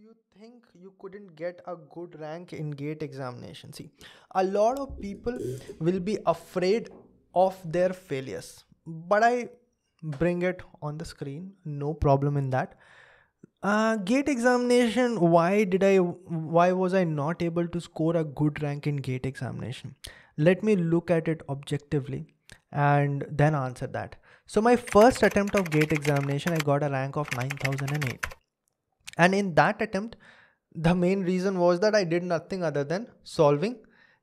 you think you couldn't get a good rank in GATE examination? See, a lot of people will be afraid of their failures, but I bring it on the screen, no problem in that. GATE examination, why was I not able to score a good rank in GATE examination? Let me look at it objectively and then answer that. So my first attempt of GATE examination, I got a rank of 9008. And in that attempt, the main reason was that I did nothing other than solving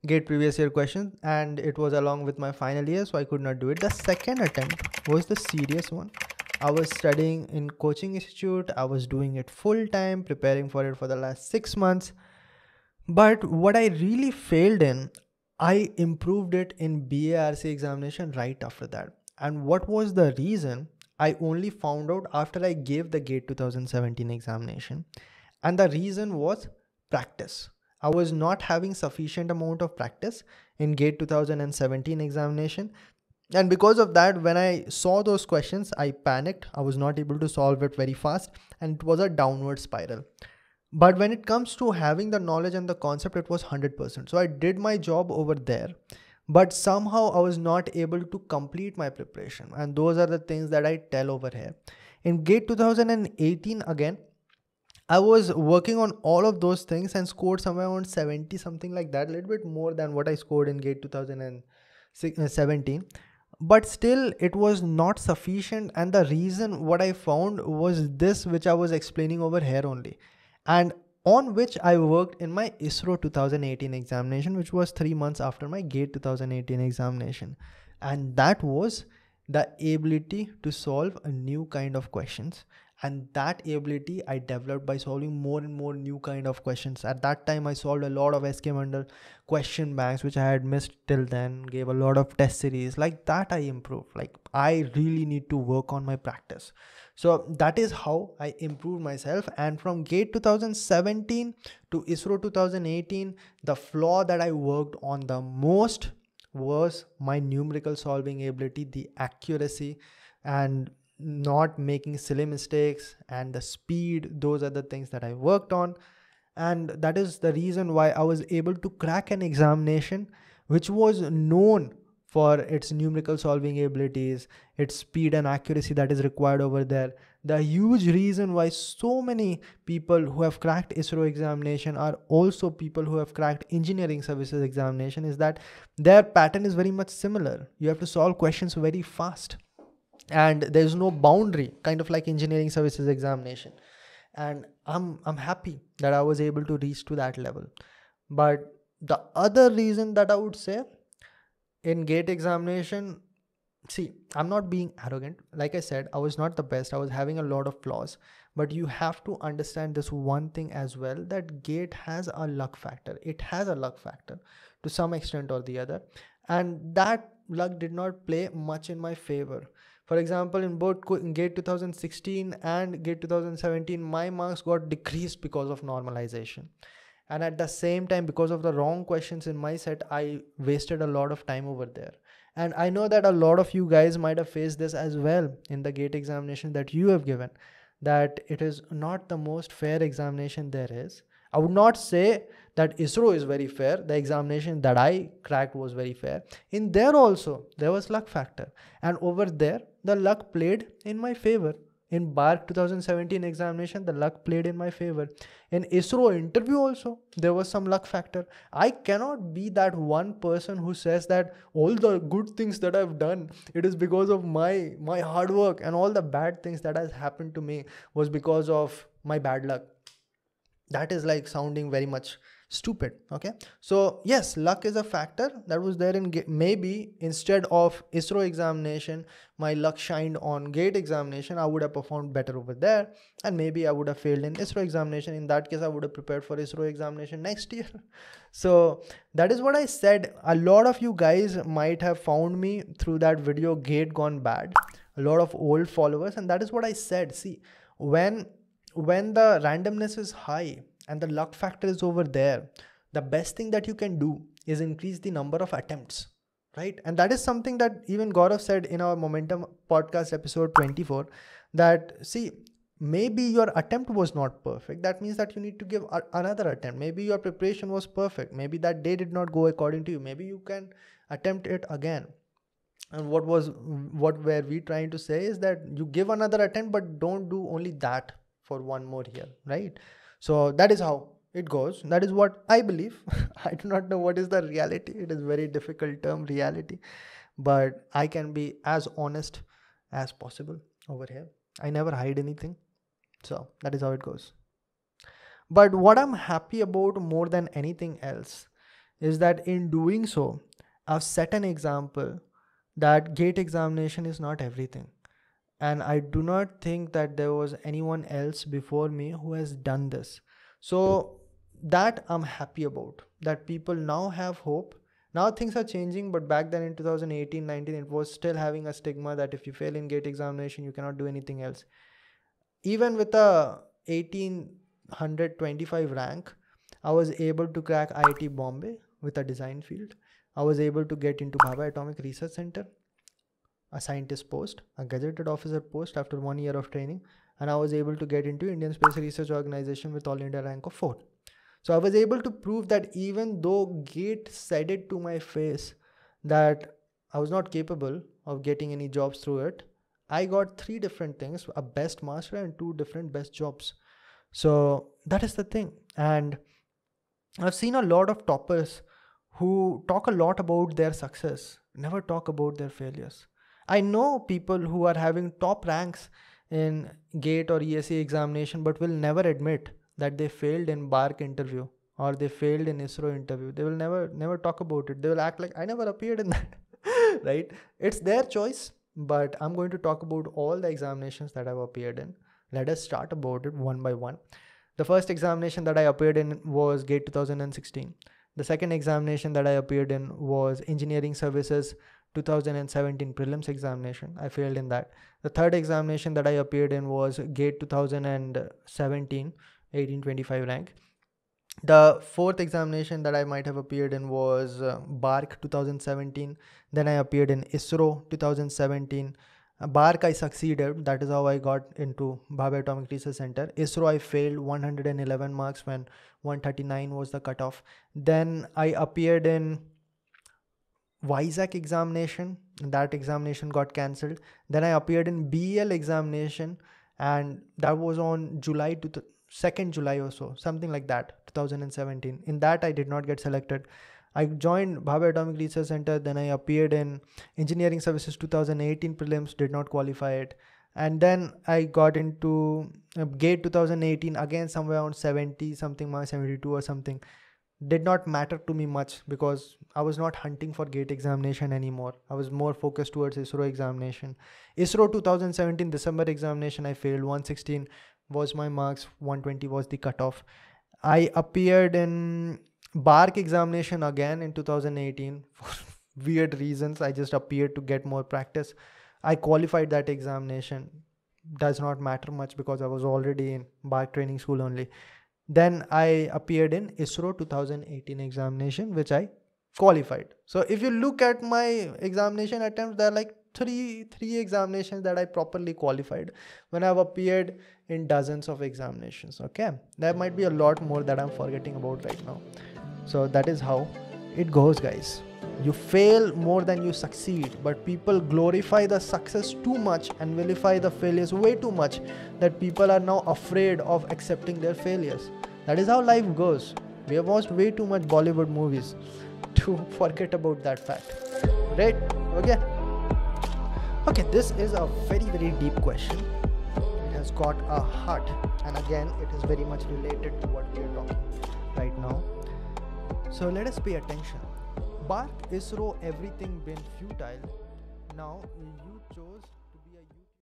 GATE previous year questions, and it was along with my final year, so I could not do it. The second attempt was the serious one. I was studying in coaching institute. I was doing it full time, preparing for it for the last 6 months. But what I really failed in, I improved it in BARC examination right after that. And what was the reason? I only found out after I gave the GATE 2017 examination. And the reason was practice. I was not having sufficient amount of practice in GATE 2017 examination. And because of that, when I saw those questions, I panicked. I was not able to solve it very fast, and it was a downward spiral. But when it comes to having the knowledge and the concept, it was 100%. So I did my job over there, but somehow I was not able to complete my preparation. And those are the things that I tell over here. In GATE 2018, again, I was working on all of those things and scored somewhere around 70, something like that, a little bit more than what I scored in GATE 2017. But still, it was not sufficient. And the reason what I found was this, which I was explaining over here only, and on which I worked in my ISRO 2018 examination, which was 3 months after my GATE 2018 examination. And that was the ability to solve a new kind of questions. And that ability I developed by solving more and more new kind of questions. At that time, I solved a lot of SK Mandal question banks, which I had missed till then, gave a lot of test series. Like that, I improved. Like I really need to work on my practice. So that is how I improved myself. And from GATE 2017 to ISRO 2018, the flaw that I worked on the most was my numerical solving ability, the accuracy, and not making silly mistakes, and the speed. Those are the things that I worked on. And that is the reason why I was able to crack an examination which was known for its numerical solving abilities, its speed and accuracy that is required over there. The huge reason why so many people who have cracked ISRO examination are also people who have cracked engineering services examination is that their pattern is very much similar. You have to solve questions very fast, and there's no boundary, kind of like engineering services examination. And I'm happy that I was able to reach to that level. But the other reason that I would say in GATE examination, see, I'm not being arrogant. Like I said, I was not the best. I was having a lot of flaws. But you have to understand this one thing as well, that GATE has a luck factor. It has a luck factor to some extent or the other. And that luck did not play much in my favor. For example, in both GATE 2016 and GATE 2017, my marks got decreased because of normalization. And at the same time, because of the wrong questions in my set, I wasted a lot of time over there. And I know that a lot of you guys might have faced this as well in the GATE examination that you have given, that it is not the most fair examination there is. I would not say that ISRO is very fair. The examination that I cracked was very fair. In there also, there was luck factor. And over there, the luck played in my favor. In BARC 2017 examination, the luck played in my favor. In ISRO interview also, there was some luck factor. I cannot be that one person who says that all the good things that I've done, it is because of my hard work, and all the bad things that has happened to me was because of my bad luck. That is like sounding very much stupid. Okay, so yes, luck is a factor that was there in maybe instead of ISRO examination, my luck shined on GATE examination, I would have performed better over there, and maybe I would have failed in ISRO examination. In that case, I would have prepared for ISRO examination next year. So that is what I said. A lot of you guys might have found me through that video GATE Gone Bad, a lot of old followers, and that is what I said. See, when the randomness is high and the luck factor is over there, the best thing that you can do is increase the number of attempts, right? And that is something that even Gaurav said in our Momentum podcast episode 24, that see, maybe your attempt was not perfect. That means that you need to give another attempt. Maybe your preparation was perfect. Maybe that day did not go according to you. Maybe you can attempt it again. And what were we trying to say is that you give another attempt, but don't do only that for one more year, right? So that is how it goes. That is what I believe. I do not know what is the reality. It is very difficult term, reality, but I can be as honest as possible over here. I never hide anything. So that is how it goes. But what I'm happy about more than anything else is that in doing so, I've set an example that GATE examination is not everything. And I do not think that there was anyone else before me who has done this. So that I'm happy about, that people now have hope. Now things are changing, but back then in 2018-19, it was still having a stigma that if you fail in GATE examination, you cannot do anything else. Even with a 1825 rank, I was able to crack IIT Bombay with a design field. I was able to get into Bhabha Atomic Research Center, a scientist post, a gazetted officer post after 1 year of training, and I was able to get into Indian Space Research Organization with All India rank of 4. So I was able to prove that even though GATE said it to my face that I was not capable of getting any jobs through it, I got 3 different things, a best master and 2 different best jobs. So that is the thing. And I've seen a lot of toppers who talk a lot about their success, never talk about their failures. I know people who are having top ranks in GATE or ESE examination, but will never admit that they failed in BARC interview or they failed in ISRO interview. They will never talk about it. They will act like I never appeared in that, right? It's their choice, but I'm going to talk about all the examinations that I've appeared in. Let us start about it one by one. The first examination that I appeared in was GATE 2016. The second examination that I appeared in was Engineering Services 2017 prelims examination. I failed in that. The third examination that I appeared in was GATE 2017 1825 rank. The fourth examination that I might have appeared in was BARC 2017. Then I appeared in ISRO 2017. BARC I succeeded. That is how I got into Bhabha Atomic Research Center. ISRO I failed 111 marks when 139 was the cutoff. Then I appeared in WISAC examination. That examination got cancelled. Then I appeared in BEL examination, and that was on July to 2nd July or so, something like that, 2017. In that I did not get selected. I joined Bhabha Atomic Research Center. Then I appeared in Engineering Services 2018 prelims, did not qualify it. And then I got into GATE 2018, again somewhere around 70 something marks, 72 or something. Did not matter to me much because I was not hunting for GATE examination anymore. I was more focused towards ISRO examination. ISRO 2017 December examination, I failed. 116 was my marks, 120 was the cutoff. I appeared in BARC examination again in 2018 for weird reasons. I just appeared to get more practice. I qualified that examination. Does not matter much because I was already in BARC training school only. Then I appeared in ISRO 2018 examination, which I qualified. So if you look at my examination attempts, there are like three examinations that I properly qualified when I've appeared in dozens of examinations. Okay, there might be a lot more that I'm forgetting about right now. So that is how it goes, guys. You fail more than you succeed, but people glorify the success too much and vilify the failures way too much that people are now afraid of accepting their failures. That is how life goes. We have watched way too much Bollywood movies to forget about that fact. Right? Okay, this is a very deep question. It has got a heart, and again it is very much related to what we are talking right now. So let us pay attention. BARC, ISRO, everything been futile. Now you chose